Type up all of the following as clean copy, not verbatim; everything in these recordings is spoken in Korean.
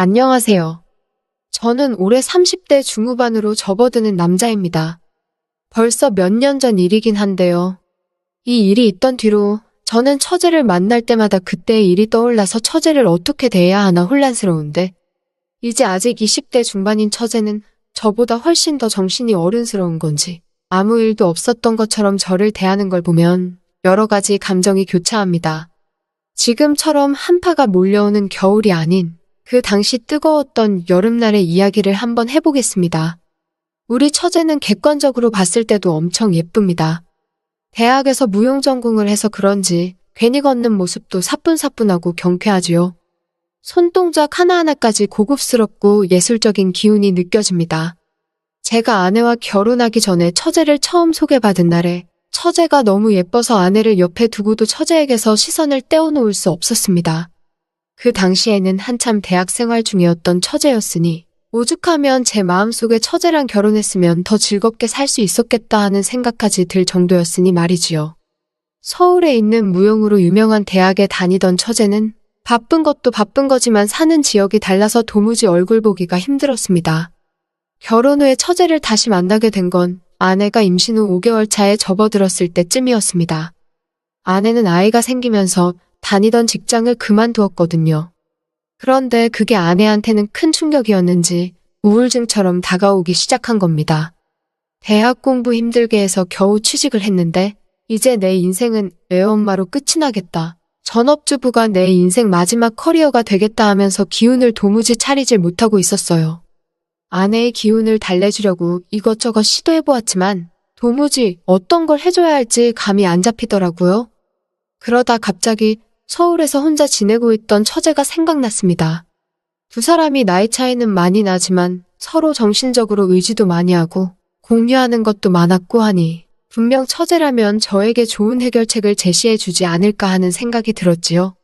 안녕하세요. 저는 올해 30대 중후반으로 접어드는 남자입니다. 벌써 몇 년 전 일이긴 한데요. 이 일이 있던 뒤로 저는 처제를 만날 때마다 그때의 일이 떠올라서 처제를 어떻게 대해야 하나 혼란스러운데, 이제 아직 20대 중반인 처제는 저보다 훨씬 더 정신이 어른스러운 건지 아무 일도 없었던 것처럼 저를 대하는 걸 보면 여러 가지 감정이 교차합니다. 지금처럼 한파가 몰려오는 겨울이 아닌 그 당시 뜨거웠던 여름날의 이야기를 한번 해보겠습니다. 우리 처제는 객관적으로 봤을 때도 엄청 예쁩니다. 대학에서 무용 전공을 해서 그런지 괜히 걷는 모습도 사뿐사뿐하고 경쾌하지요. 손동작 하나하나까지 고급스럽고 예술적인 기운이 느껴집니다. 제가 아내와 결혼하기 전에 처제를 처음 소개받은 날에 처제가 너무 예뻐서 아내를 옆에 두고도 처제에게서 시선을 떼어놓을 수 없었습니다. 그 당시에는 한참 대학 생활 중이었던 처제였으니 오죽하면 제 마음속에 처제랑 결혼했으면 더 즐겁게 살 수 있었겠다 하는 생각까지 들 정도였으니 말이지요. 서울에 있는 무용으로 유명한 대학에 다니던 처제는 바쁜 것도 바쁜 거지만 사는 지역이 달라서 도무지 얼굴 보기가 힘들었습니다. 결혼 후에 처제를 다시 만나게 된 건 아내가 임신 후 5개월 차에 접어들었을 때쯤이었습니다. 아내는 아이가 생기면서 다니던 직장을 그만두었거든요. 그런데 그게 아내한테는 큰 충격이었는지 우울증처럼 다가오기 시작한 겁니다. 대학 공부 힘들게 해서 겨우 취직을 했는데 이제 내 인생은 애엄마로 끝이 나겠다. 전업주부가 내 인생 마지막 커리어가 되겠다 하면서 기운을 도무지 차리질 못하고 있었어요. 아내의 기운을 달래주려고 이것저것 시도해보았지만 도무지 어떤 걸 해줘야 할지 감이 안 잡히더라고요. 그러다 갑자기 서울에서 혼자 지내고 있던 처제가 생각났습니다. 두 사람이 나이 차이는 많이 나지만 서로 정신적으로 의지도 많이 하고 공유하는 것도 많았고 하니 분명 처제라면 저에게 좋은 해결책을 제시해주지 않을까 하는 생각이 들었지요.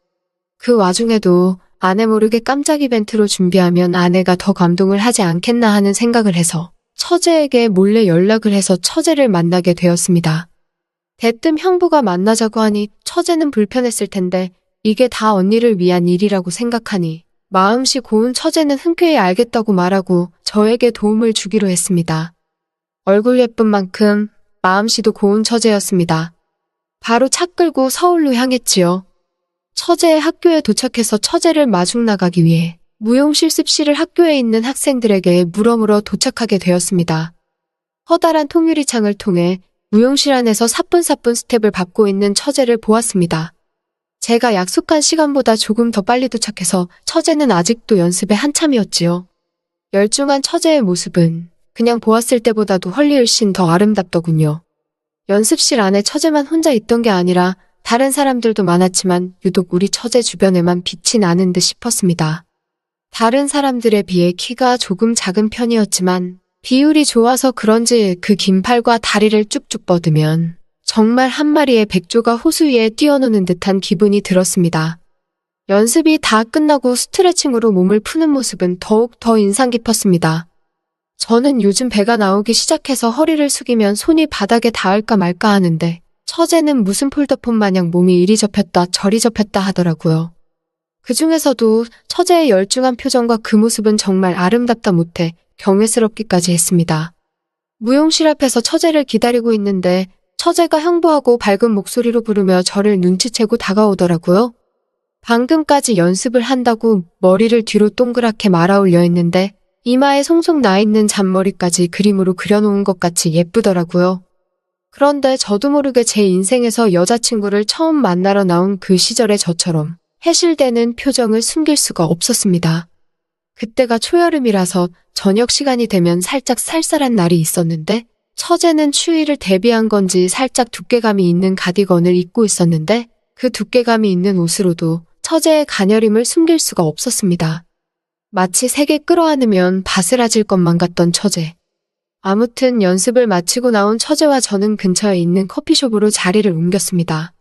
그 와중에도 아내 모르게 깜짝 이벤트로 준비하면 아내가 더 감동을 하지 않겠나 하는 생각을 해서 처제에게 몰래 연락을 해서 처제를 만나게 되었습니다. 대뜸 형부가 만나자고 하니 처제는 불편했을 텐데 이게 다 언니를 위한 일이라고 생각하니 마음씨 고운 처제는 흔쾌히 알겠다고 말하고 저에게 도움을 주기로 했습니다. 얼굴 예쁜 만큼 마음씨도 고운 처제였습니다. 바로 차 끌고 서울로 향했지요. 처제의 학교에 도착해서 처제를 마중 나가기 위해 무용 실습실을 학교에 있는 학생들에게 물어물어 도착하게 되었습니다. 커다란 통유리 창을 통해 무용실 안에서 사뿐사뿐 스텝을 밟고 있는 처제를 보았습니다. 제가 약속한 시간보다 조금 더 빨리 도착해서 처제는 아직도 연습에 한참이었지요. 열중한 처제의 모습은 그냥 보았을 때보다도 훨씬 더 아름답더군요. 연습실 안에 처제만 혼자 있던 게 아니라 다른 사람들도 많았지만 유독 우리 처제 주변에만 빛이 나는 듯 싶었습니다. 다른 사람들에 비해 키가 조금 작은 편이었지만 비율이 좋아서 그런지 그 긴 팔과 다리를 쭉쭉 뻗으면 정말 한 마리의 백조가 호수 위에 뛰어노는 듯한 기분이 들었습니다. 연습이 다 끝나고 스트레칭으로 몸을 푸는 모습은 더욱 더 인상 깊었습니다. 저는 요즘 배가 나오기 시작해서 허리를 숙이면 손이 바닥에 닿을까 말까 하는데 처제는 무슨 폴더폰 마냥 몸이 이리 접혔다 저리 접혔다 하더라고요. 그 중에서도 처제의 열중한 표정과 그 모습은 정말 아름답다 못해 경외스럽기까지 했습니다. 무용실 앞에서 처제를 기다리고 있는데 처제가 형부하고 밝은 목소리로 부르며 저를 눈치채고 다가오더라고요. 방금까지 연습을 한다고 머리를 뒤로 동그랗게 말아 올려 있는데 이마에 송송 나 있는 잔머리까지 그림으로 그려놓은 것 같이 예쁘더라고요. 그런데 저도 모르게 제 인생에서 여자친구를 처음 만나러 나온 그 시절의 저처럼 해실되는 표정을 숨길 수가 없었습니다. 그때가 초여름이라서 저녁 시간이 되면 살짝 쌀쌀한 날이 있었는데 처제는 추위를 대비한 건지 살짝 두께감이 있는 가디건을 입고 있었는데 그 두께감이 있는 옷으로도 처제의 가녀림을 숨길 수가 없었습니다. 마치 색에 끌어안으면 바스라질 것만 같던 처제. 아무튼 연습을 마치고 나온 처제와 저는 근처에 있는 커피숍으로 자리를 옮겼습니다.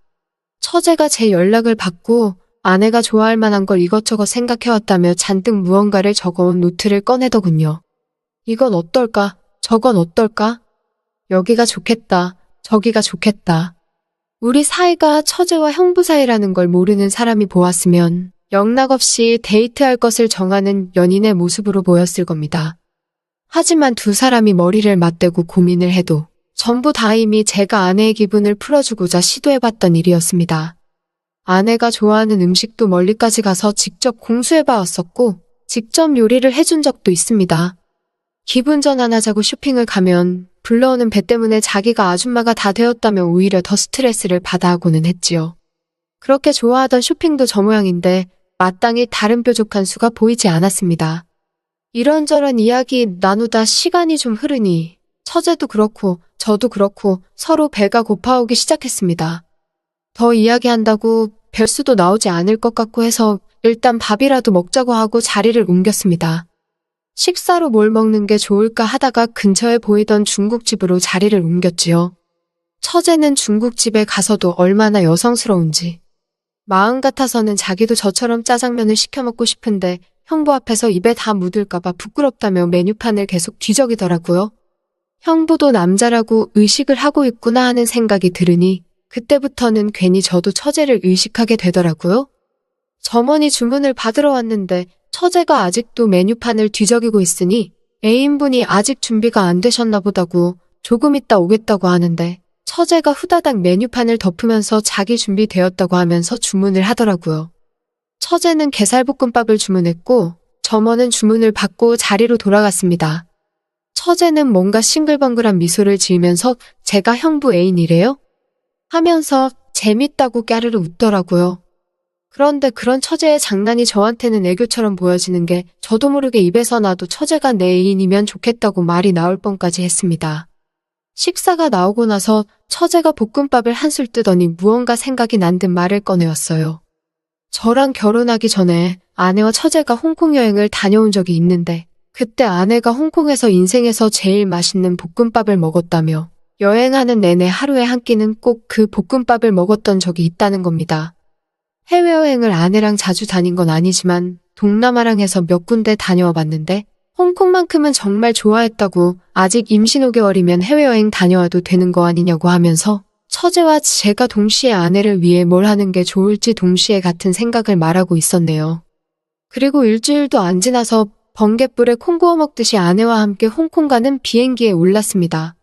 처제가 제 연락을 받고 아내가 좋아할 만한 걸 이것저것 생각해왔다며 잔뜩 무언가를 적어온 노트를 꺼내더군요. 이건 어떨까? 저건 어떨까? 여기가 좋겠다. 저기가 좋겠다. 우리 사이가 처제와 형부 사이라는 걸 모르는 사람이 보았으면 영락없이 데이트할 것을 정하는 연인의 모습으로 보였을 겁니다. 하지만 두 사람이 머리를 맞대고 고민을 해도 전부 다 이미 제가 아내의 기분을 풀어주고자 시도해봤던 일이었습니다. 아내가 좋아하는 음식도 멀리까지 가서 직접 공수해봤었고 직접 요리를 해준 적도 있습니다. 기분 전환하자고 쇼핑을 가면 불러오는 배 때문에 자기가 아줌마가 다 되었다며 오히려 더 스트레스를 받아 하고는 했지요. 그렇게 좋아하던 쇼핑도 저 모양인데 마땅히 다른 뾰족한 수가 보이지 않았습니다. 이런저런 이야기 나누다 시간이 좀 흐르니 처제도 그렇고 저도 그렇고 서로 배가 고파오기 시작했습니다. 더 이야기한다고 별수도 나오지 않을 것 같고 해서 일단 밥이라도 먹자고 하고 자리를 옮겼습니다. 식사로 뭘 먹는 게 좋을까 하다가 근처에 보이던 중국집으로 자리를 옮겼지요. 처제는 중국집에 가서도 얼마나 여성스러운지. 마음 같아서는 자기도 저처럼 짜장면을 시켜 먹고 싶은데 형부 앞에서 입에 다 묻을까봐 부끄럽다며 메뉴판을 계속 뒤적이더라고요. 형부도 남자라고 의식을 하고 있구나 하는 생각이 들으니 그때부터는 괜히 저도 처제를 의식하게 되더라고요. 점원이 주문을 받으러 왔는데 처제가 아직도 메뉴판을 뒤적이고 있으니 애인분이 아직 준비가 안 되셨나 보다고 조금 있다 오겠다고 하는데 처제가 후다닥 메뉴판을 덮으면서 자기 준비되었다고 하면서 주문을 하더라고요. 처제는 게살볶음밥을 주문했고 점원은 주문을 받고 자리로 돌아갔습니다. 처제는 뭔가 싱글벙글한 미소를 지으면서 제가 형부 애인이래요? 하면서 재밌다고 까르르 웃더라고요. 그런데 그런 처제의 장난이 저한테는 애교처럼 보여지는 게 저도 모르게 입에서 나도 처제가 내 애인이면 좋겠다고 말이 나올 뻔까지 했습니다. 식사가 나오고 나서 처제가 볶음밥을 한술 뜨더니 무언가 생각이 난 듯 말을 꺼내었어요. 저랑 결혼하기 전에 아내와 처제가 홍콩 여행을 다녀온 적이 있는데 그때 아내가 홍콩에서 인생에서 제일 맛있는 볶음밥을 먹었다며 여행하는 내내 하루에 한 끼는 꼭 그 볶음밥을 먹었던 적이 있다는 겁니다. 해외여행을 아내랑 자주 다닌 건 아니지만 동남아랑 해서 몇 군데 다녀와 봤는데 홍콩만큼은 정말 좋아했다고 아직 임신 5개월이면 해외여행 다녀와도 되는 거 아니냐고 하면서 처제와 제가 동시에 아내를 위해 뭘 하는 게 좋을지 동시에 같은 생각을 말하고 있었네요. 그리고 일주일도 안 지나서 번갯불에 콩 구워 먹듯이 아내와 함께 홍콩 가는 비행기에 올랐습니다.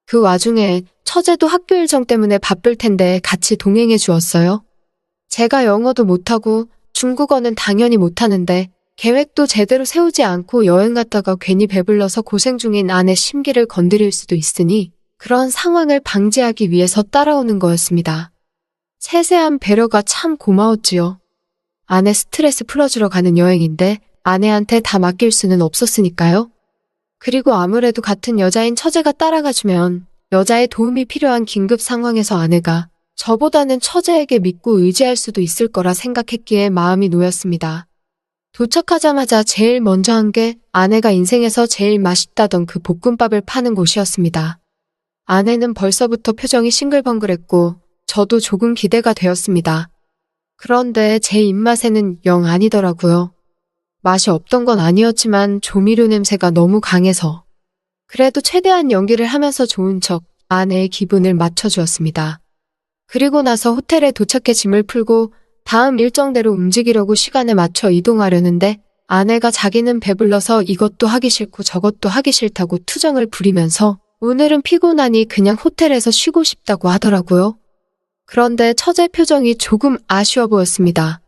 그 와중에 처제도 학교 일정 때문에 바쁠 텐데 같이 동행해 주었어요. 제가 영어도 못하고 중국어는 당연히 못하는데 계획도 제대로 세우지 않고 여행 갔다가 괜히 배불러서 고생 중인 아내 심기를 건드릴 수도 있으니 그런 상황을 방지하기 위해서 따라오는 거였습니다. 세세한 배려가 참 고마웠지요. 아내 스트레스 풀어주러 가는 여행인데 아내한테 다 맡길 수는 없었으니까요. 그리고 아무래도 같은 여자인 처제가 따라가주면 여자의 도움이 필요한 긴급 상황에서 아내가 저보다는 처제에게 믿고 의지할 수도 있을 거라 생각했기에 마음이 놓였습니다. 도착하자마자 제일 먼저 한 게 아내가 인생에서 제일 맛있다던 그 볶음밥을 파는 곳이었습니다. 아내는 벌써부터 표정이 싱글벙글했고 저도 조금 기대가 되었습니다. 그런데 제 입맛에는 영 아니더라고요. 맛이 없던 건 아니었지만 조미료 냄새가 너무 강해서 그래도 최대한 연기를 하면서 좋은 척 아내의 기분을 맞춰주었습니다. 그리고 나서 호텔에 도착해 짐을 풀고 다음 일정대로 움직이려고 시간에 맞춰 이동하려는데 아내가 자기는 배불러서 이것도 하기 싫고 저것도 하기 싫다고 투정을 부리면서 오늘은 피곤하니 그냥 호텔에서 쉬고 싶다고 하더라고요. 그런데 처제 표정이 조금 아쉬워 보였습니다.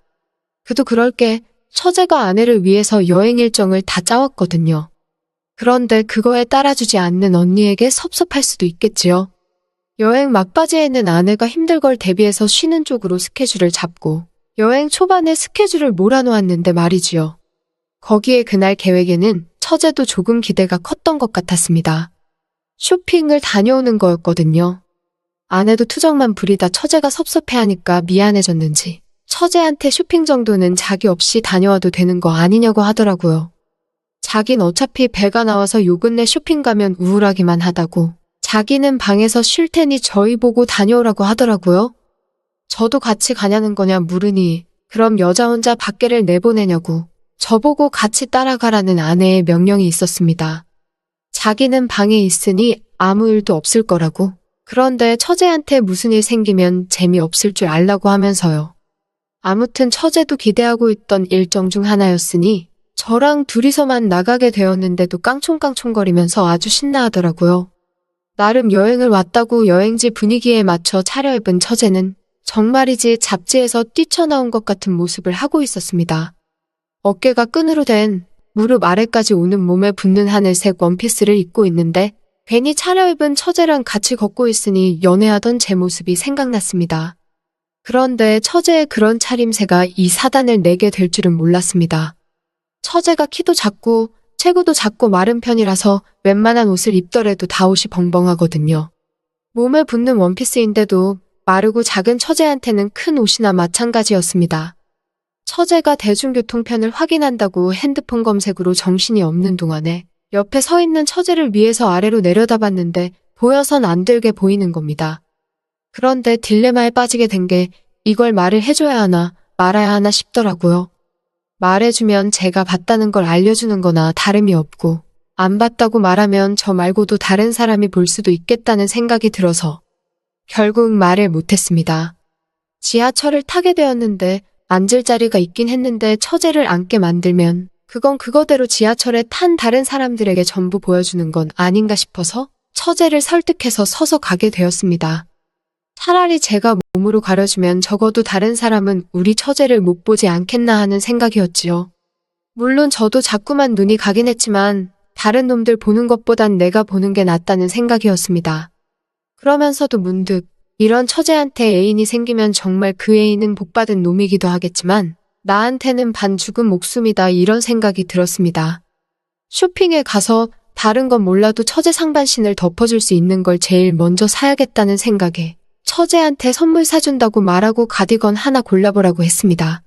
그도 그럴 게 처제가 아내를 위해서 여행 일정을 다 짜왔거든요. 그런데 그거에 따라주지 않는 언니에게 섭섭할 수도 있겠지요. 여행 막바지에는 아내가 힘들 걸 대비해서 쉬는 쪽으로 스케줄을 잡고 여행 초반에 스케줄을 몰아놓았는데 말이지요. 거기에 그날 계획에는 처제도 조금 기대가 컸던 것 같았습니다. 쇼핑을 다녀오는 거였거든요. 아내도 투정만 부리다 처제가 섭섭해하니까 미안해졌는지 처제한테 쇼핑 정도는 자기 없이 다녀와도 되는 거 아니냐고 하더라고요. 자긴 어차피 배가 나와서 요 근래 쇼핑 가면 우울하기만 하다고 자기는 방에서 쉴 테니 저희 보고 다녀오라고 하더라고요. 저도 같이 가냐는 거냐 물으니 그럼 여자 혼자 밖에를 내보내냐고 저보고 같이 따라가라는 아내의 명령이 있었습니다. 자기는 방에 있으니 아무 일도 없을 거라고. 그런데 처제한테 무슨 일 생기면 재미없을 줄 알라고 하면서요. 아무튼 처제도 기대하고 있던 일정 중 하나였으니 저랑 둘이서만 나가게 되었는데도 깡총깡총거리면서 아주 신나하더라고요. 나름 여행을 왔다고 여행지 분위기에 맞춰 차려입은 처제는 정말이지 잡지에서 뛰쳐나온 것 같은 모습을 하고 있었습니다. 어깨가 끈으로 된 무릎 아래까지 오는 몸에 붙는 하늘색 원피스를 입고 있는데 괜히 차려입은 처제랑 같이 걷고 있으니 연애하던 제 모습이 생각났습니다. 그런데 처제의 그런 차림새가 이 사단을 내게 될 줄은 몰랐습니다. 처제가 키도 작고 체구도 작고 마른 편이라서 웬만한 옷을 입더라도 다 옷이 벙벙하거든요. 몸에 붙는 원피스인데도 마르고 작은 처제한테는 큰 옷이나 마찬가지였습니다. 처제가 대중교통편을 확인한다고 핸드폰 검색으로 정신이 없는 동안에 옆에 서 있는 처제를 위에서 아래로 내려다봤는데 보여선 안 되게 보이는 겁니다. 그런데 딜레마에 빠지게 된 게 이걸 말을 해줘야 하나 말아야 하나 싶더라고요. 말해주면 제가 봤다는 걸 알려주는 거나 다름이 없고 안 봤다고 말하면 저 말고도 다른 사람이 볼 수도 있겠다는 생각이 들어서 결국 말을 못했습니다. 지하철을 타게 되었는데 앉을 자리가 있긴 했는데 처제를 앉게 만들면 그건 그거대로 지하철에 탄 다른 사람들에게 전부 보여주는 건 아닌가 싶어서 처제를 설득해서 서서 가게 되었습니다. 차라리 제가 몸으로 가려주면 적어도 다른 사람은 우리 처제를 못 보지 않겠나 하는 생각이었지요. 물론 저도 자꾸만 눈이 가긴 했지만 다른 놈들 보는 것보단 내가 보는 게 낫다는 생각이었습니다. 그러면서도 문득 이런 처제한테 애인이 생기면 정말 그 애인은 복받은 놈이기도 하겠지만 나한테는 반 죽은 목숨이다 이런 생각이 들었습니다. 쇼핑에 가서 다른 건 몰라도 처제 상반신을 덮어줄 수 있는 걸 제일 먼저 사야겠다는 생각에 처제한테 선물 사준다고 말하고 가디건 하나 골라보라고 했습니다.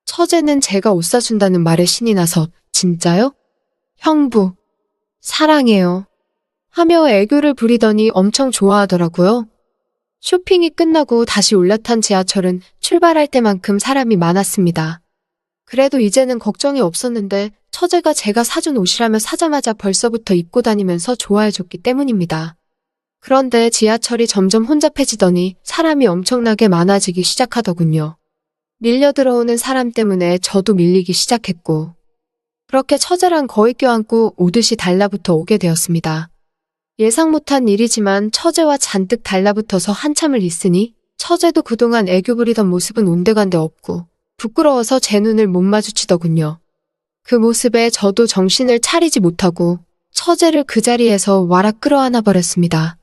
처제는 제가 옷 사준다는 말에 신이 나서 진짜요? 형부, 사랑해요. 하며 애교를 부리더니 엄청 좋아하더라고요. 쇼핑이 끝나고 다시 올라탄 지하철은 출발할 때만큼 사람이 많았습니다. 그래도 이제는 걱정이 없었는데 처제가 제가 사준 옷이라며 사자마자 벌써부터 입고 다니면서 좋아해줬기 때문입니다. 그런데 지하철이 점점 혼잡해지더니 사람이 엄청나게 많아지기 시작하더군요. 밀려 들어오는 사람 때문에 저도 밀리기 시작했고 그렇게 처제랑 거의 껴안고 오듯이 달라붙어 오게 되었습니다. 예상 못한 일이지만 처제와 잔뜩 달라붙어서 한참을 있으니 처제도 그동안 애교 부리던 모습은 온데간데 없고 부끄러워서 제 눈을 못 마주치더군요. 그 모습에 저도 정신을 차리지 못하고 처제를 그 자리에서 와락 끌어안아 버렸습니다.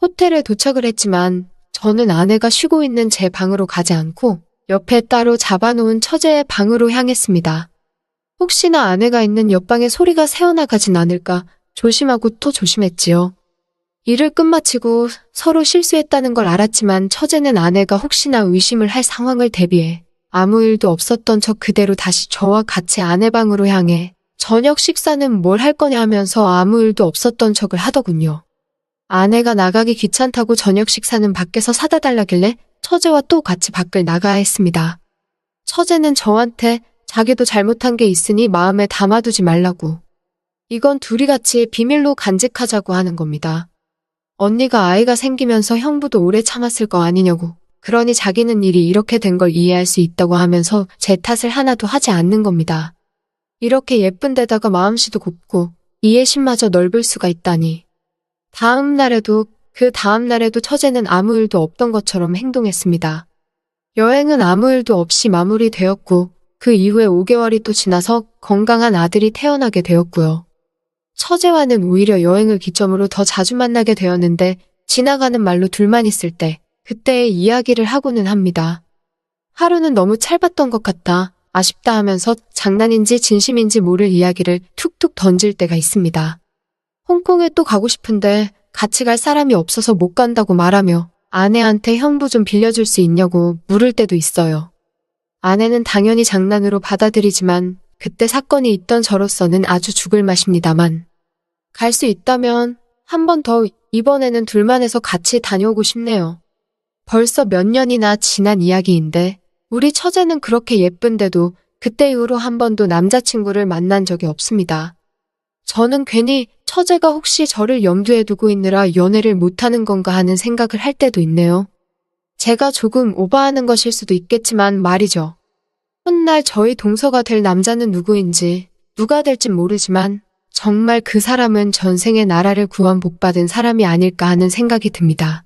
호텔에 도착을 했지만 저는 아내가 쉬고 있는 제 방으로 가지 않고 옆에 따로 잡아놓은 처제의 방으로 향했습니다. 혹시나 아내가 있는 옆방에 소리가 새어나가진 않을까 조심하고 또 조심했지요. 일을 끝마치고 서로 실수했다는 걸 알았지만 처제는 아내가 혹시나 의심을 할 상황을 대비해 아무 일도 없었던 척 그대로 다시 저와 같이 아내 방으로 향해 저녁 식사는 뭘 할 거냐 하면서 아무 일도 없었던 척을 하더군요. 아내가 나가기 귀찮다고 저녁 식사는 밖에서 사다 달라길래 처제와 또 같이 밖을 나가야 했습니다. 처제는 저한테 자기도 잘못한 게 있으니 마음에 담아두지 말라고. 이건 둘이 같이 비밀로 간직하자고 하는 겁니다. 언니가 아이가 생기면서 형부도 오래 참았을 거 아니냐고. 그러니 자기는 일이 이렇게 된 걸 이해할 수 있다고 하면서 제 탓을 하나도 하지 않는 겁니다. 이렇게 예쁜 데다가 마음씨도 곱고 이해심마저 넓을 수가 있다니. 그 다음 날에도 처제는 아무 일도 없던 것처럼 행동했습니다. 여행은 아무 일도 없이 마무리되었고 그 이후에 5개월이 또 지나서 건강한 아들이 태어나게 되었고요. 처제와는 오히려 여행을 기점으로 더 자주 만나게 되었는데 지나가는 말로 둘만 있을 때 그때의 이야기를 하고는 합니다. 하루는 너무 찰봤던 것 같다, 아쉽다 하면서 장난인지 진심인지 모를 이야기를 툭툭 던질 때가 있습니다. 홍콩에 또 가고 싶은데 같이 갈 사람이 없어서 못 간다고 말하며 아내한테 형부 좀 빌려줄 수 있냐고 물을 때도 있어요. 아내는 당연히 장난으로 받아들이지만 그때 사건이 있던 저로서는 아주 죽을 맛입니다만 갈 수 있다면 한 번 더 이번에는 둘만 해서 같이 다녀오고 싶네요. 벌써 몇 년이나 지난 이야기인데 우리 처제는 그렇게 예쁜데도 그때 이후로 한 번도 남자친구를 만난 적이 없습니다. 저는 괜히 처제가 혹시 저를 염두에 두고 있느라 연애를 못하는 건가 하는 생각을 할 때도 있네요. 제가 조금 오버하는 것일 수도 있겠지만 말이죠. 훗날 저희 동서가 될 남자는 누구인지, 누가 될진 모르지만 정말 그 사람은 전생에 나라를 구원 복받은 사람이 아닐까 하는 생각이 듭니다.